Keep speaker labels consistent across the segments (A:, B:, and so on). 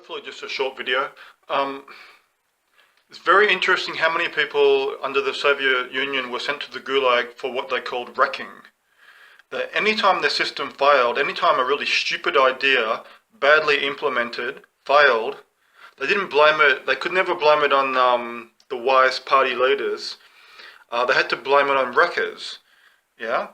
A: hopefully just a short video. It's very interesting how many people under the Soviet Union were sent to the Gulag for what they called wrecking. That anytime their system failed, anytime a really stupid idea, badly implemented, failed, they didn't blame it, they could never blame it on the wise party leaders. They had to blame it on wreckers. Yeah?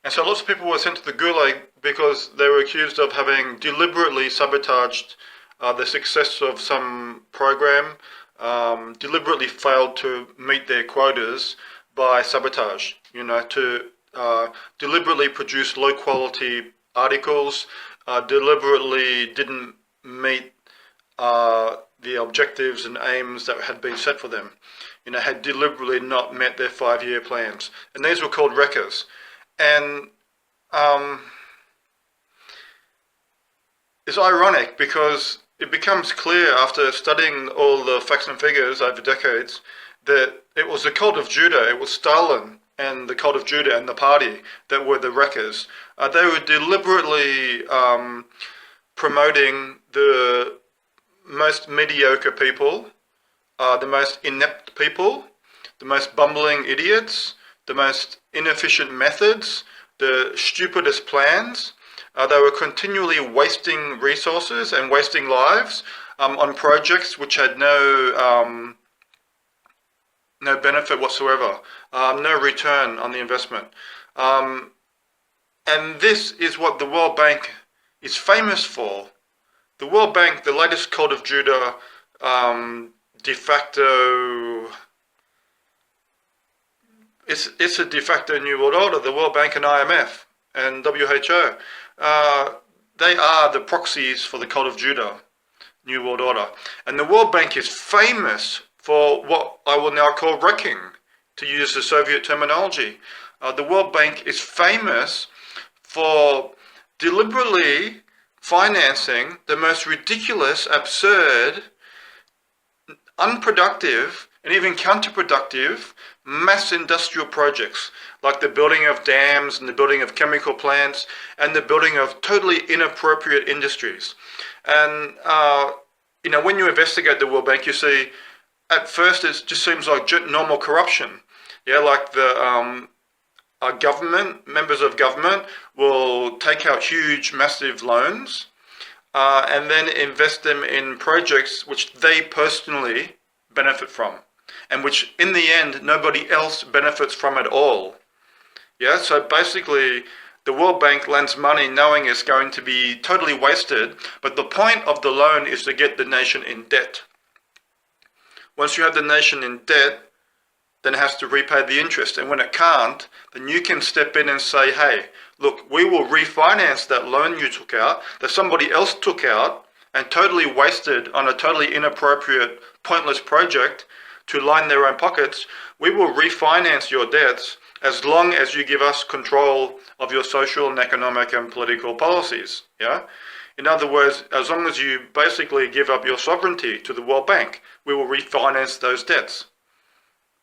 A: And so lots of people were sent to the Gulag because they were accused of having deliberately sabotaged the success of some program, deliberately failed to meet their quotas by sabotage, to deliberately produce low quality articles, deliberately didn't meet the objectives and aims that had been set for them, had deliberately not met their 5-year plans. And these were called wreckers. And it's ironic because it becomes clear after studying all the facts and figures over decades that it was the cult of Judah, it was Stalin and the cult of Judah and the party that were the wreckers. They were deliberately promoting the most mediocre people, the most inept people, the most bumbling idiots, the most inefficient methods, the stupidest plans. They were continually wasting resources and wasting lives on projects which had no benefit whatsoever, no return on the investment. And this is what the World Bank is famous for. The World Bank, the latest cult of Judah, de facto, it's a de facto New World Order. The World Bank and IMF and WHO. They are the proxies for the cult of Judah, New World Order. And the World Bank is famous for what I will now call wrecking, to use the Soviet terminology. The World Bank is famous for deliberately financing the most ridiculous, absurd, unproductive, and even counterproductive mass industrial projects, like the building of dams and the building of chemical plants and the building of totally inappropriate industries. And, when you investigate the World Bank, you see, at first it just seems like normal corruption. Yeah, like the government, members of government will take out huge, massive loans and then invest them in projects which they personally benefit from, and which in the end nobody else benefits from at all. Yeah, so basically the World Bank lends money knowing it's going to be totally wasted, but the point of the loan is to get the nation in debt. Once you have the nation in debt, then it has to repay the interest, and when it can't, then you can step in and say, hey, look, we will refinance that loan you took out, that somebody else took out and totally wasted on a totally inappropriate, pointless project to line their own pockets. We will refinance your debts as long as you give us control of your social and economic and political policies. Yeah? In other words, as long as you basically give up your sovereignty to the World Bank, we will refinance those debts.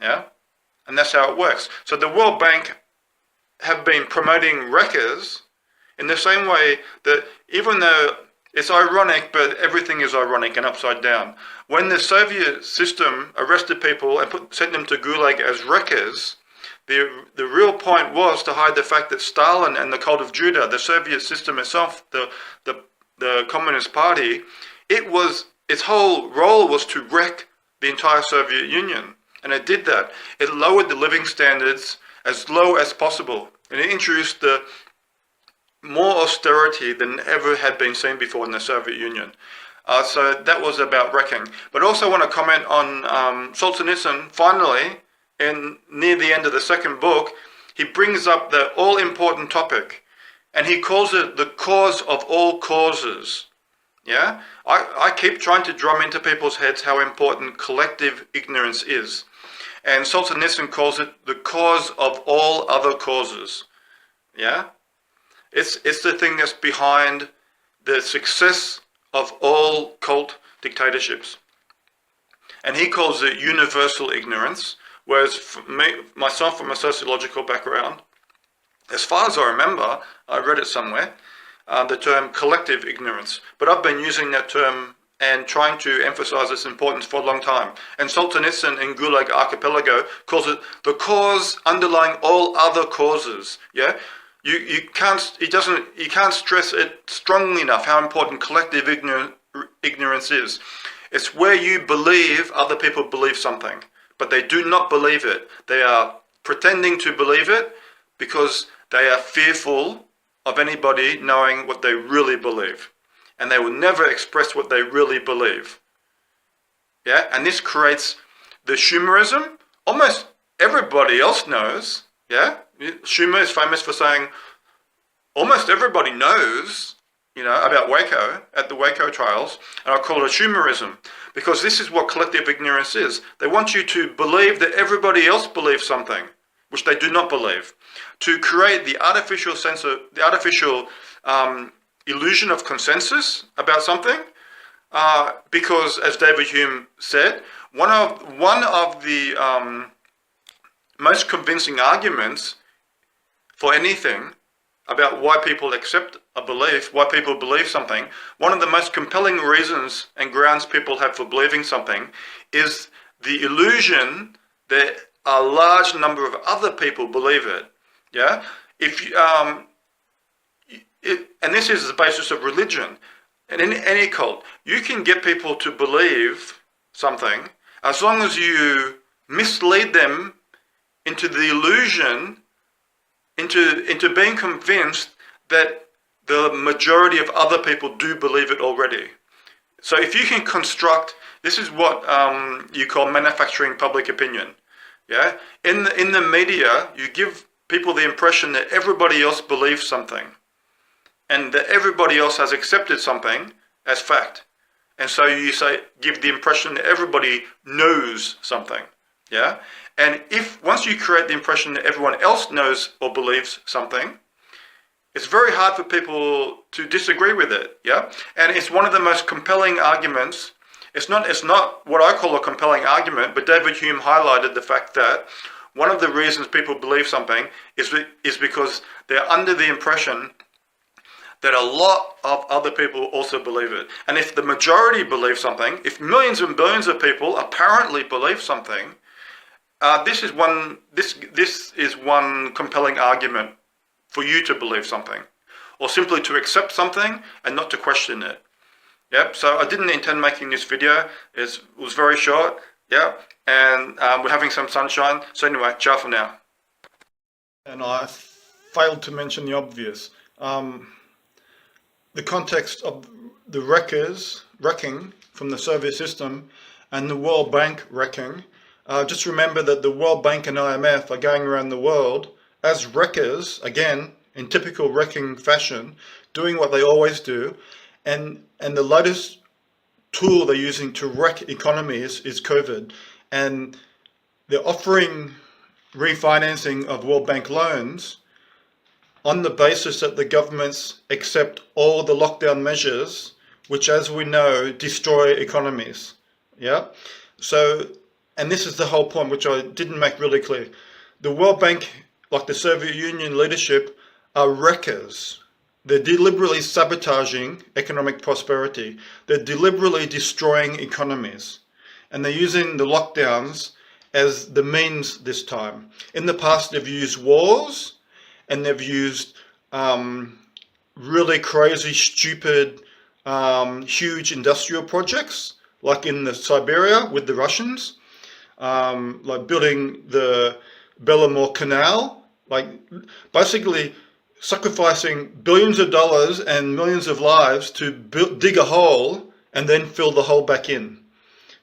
A: Yeah? And that's how it works. So the World Bank have been promoting wreckers in the same way that, even though it's ironic, but everything is ironic and upside down. When the Soviet system arrested people and sent them to Gulag as wreckers, the real point was to hide the fact that Stalin and the cult of Judah, the Soviet system itself, the Communist Party, its whole role was to wreck the entire Soviet Union. And it did that. It lowered the living standards as low as possible. And it introduced the more austerity than ever had been seen before in the Soviet Union. So that was about wrecking. But also I want to comment on Solzhenitsyn. Finally, near the end of the second book, he brings up the all-important topic, and he calls it the cause of all causes. Yeah? I keep trying to drum into people's heads how important collective ignorance is. And Solzhenitsyn calls it the cause of all other causes. Yeah? It's the thing that's behind the success of all cult dictatorships. And he calls it universal ignorance, whereas for me, myself, from a sociological background, as far as I remember, I read it somewhere, the term collective ignorance. But I've been using that term and trying to emphasize its importance for a long time. And Solzhenitsyn in Gulag Archipelago calls it the cause underlying all other causes. Yeah, you can't stress it strongly enough how important collective ignorance is. It's where you believe other people believe something, but they do not believe it. They are pretending to believe it because they are fearful of anybody knowing what they really believe. And they will never express what they really believe. Yeah, and this creates the Schumerism. Almost everybody else knows. Yeah, Schumer is famous for saying almost everybody knows, about Waco at the Waco trials, and I call it Schumerism because this is what collective ignorance is. They want you to believe that everybody else believes something, which they do not believe, to create the artificial illusion of consensus about something, because, as David Hume said, one of the most convincing arguments for anything about why people accept a belief, why people believe something, one of the most compelling reasons and grounds people have for believing something is the illusion that a large number of other people believe it. Yeah, and this is the basis of religion. And in any cult, you can get people to believe something as long as you mislead them into the illusion, into being convinced that the majority of other people do believe it already. So if you can construct, this is what you call manufacturing public opinion. Yeah, in the media, you give people the impression that everybody else believes something, and that everybody else has accepted something as fact. And so you give the impression that everybody knows something. Yeah? And once you create the impression that everyone else knows or believes something, it's very hard for people to disagree with it. Yeah? And it's one of the most compelling arguments. It's not what I call a compelling argument, but David Hume highlighted the fact that one of the reasons people believe something is because they're under the impression that a lot of other people also believe it. And if the majority believe something, if millions and billions of people apparently believe something, this is one compelling argument for you to believe something, or simply to accept something and not to question it. Yep. So I didn't intend making this video. It was very short. Yeah. And we're having some sunshine. So anyway, ciao for now. And I failed to mention the obvious. The context of the wrecking from the Soviet system and the World Bank wrecking. Just remember that the World Bank and IMF are going around the world as wreckers, again, in typical wrecking fashion, doing what they always do. And the latest tool they're using to wreck economies is COVID. And they're offering refinancing of World Bank loans on the basis that the governments accept all the lockdown measures, which, as we know, destroy economies. Yeah. So, and this is the whole point, which I didn't make really clear. The World Bank, like the Soviet Union leadership, are wreckers. They're deliberately sabotaging economic prosperity. They're deliberately destroying economies. And they're using the lockdowns as the means this time. In the past, they've used wars, and they've used really crazy, stupid, huge industrial projects, like in the Siberia with the Russians, like building the Belomor Canal, like basically sacrificing billions of dollars and millions of lives to dig a hole and then fill the hole back in.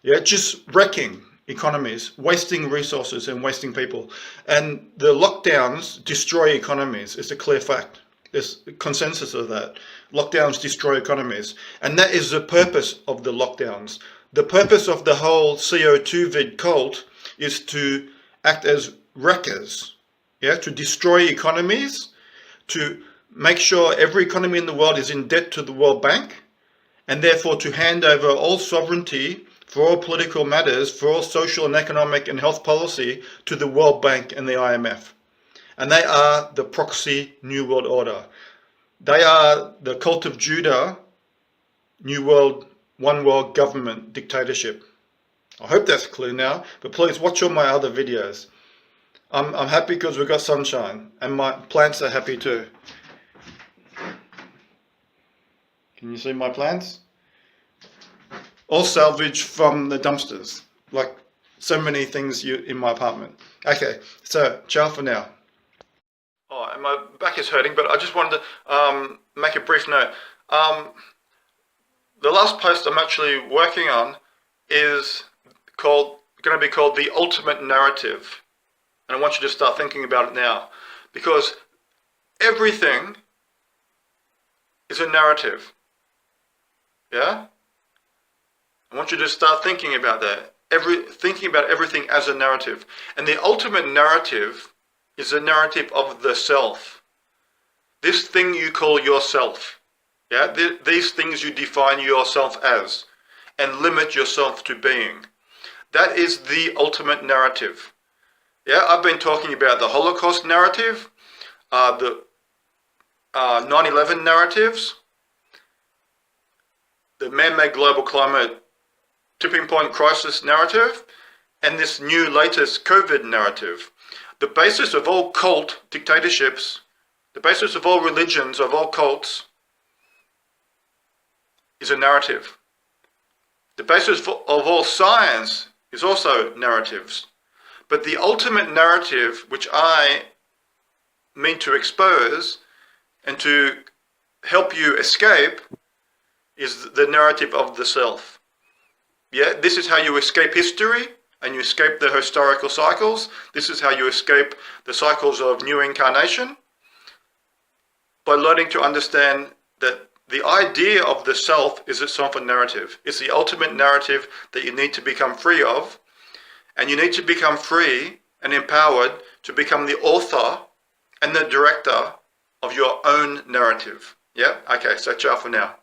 A: Yeah, just wrecking economies, wasting resources and wasting people. And the lockdowns destroy economies. It's a clear fact. There's consensus of that. Lockdowns destroy economies. And that is the purpose of the lockdowns. The purpose of the whole CO2 vid cult is to act as wreckers, yeah, to destroy economies, to make sure every economy in the world is in debt to the World Bank, and therefore to hand over all sovereignty for all political matters, for all social and economic and health policy to the World Bank and the IMF. And they are the proxy New World Order. They are the cult of Judah New World one world government dictatorship. I hope that's clear now, but please watch all my other videos. I'm happy because we've got sunshine, and my plants are happy too. Can you see my plants? All salvage from the dumpsters, like so many things in my apartment. Okay, so ciao for now. Oh, and my back is hurting, but I just wanted to make a brief note. The last post I'm actually working on is going to be called The Ultimate Narrative. And I want you to start thinking about it now, because everything is a narrative. Yeah? I want you to start thinking about that. Thinking about everything as a narrative. And the ultimate narrative is a narrative of the self. This thing you call yourself. Yeah? These things you define yourself as and limit yourself to being. That is the ultimate narrative. Yeah, I've been talking about the Holocaust narrative, the 9/11 narratives, the man-made global climate tipping point crisis narrative, and this new latest COVID narrative. The basis of all cult dictatorships, the basis of all religions, of all cults, is a narrative. The basis of all science is also narratives. But the ultimate narrative, which I mean to expose and to help you escape, is the narrative of the self. Yeah, this is how you escape history and you escape the historical cycles. This is how you escape the cycles of new incarnation, by learning to understand that the idea of the self is itself a narrative. It's the ultimate narrative that you need to become free of. And you need to become free and empowered to become the author and the director of your own narrative. Yeah? Okay, so ciao for now.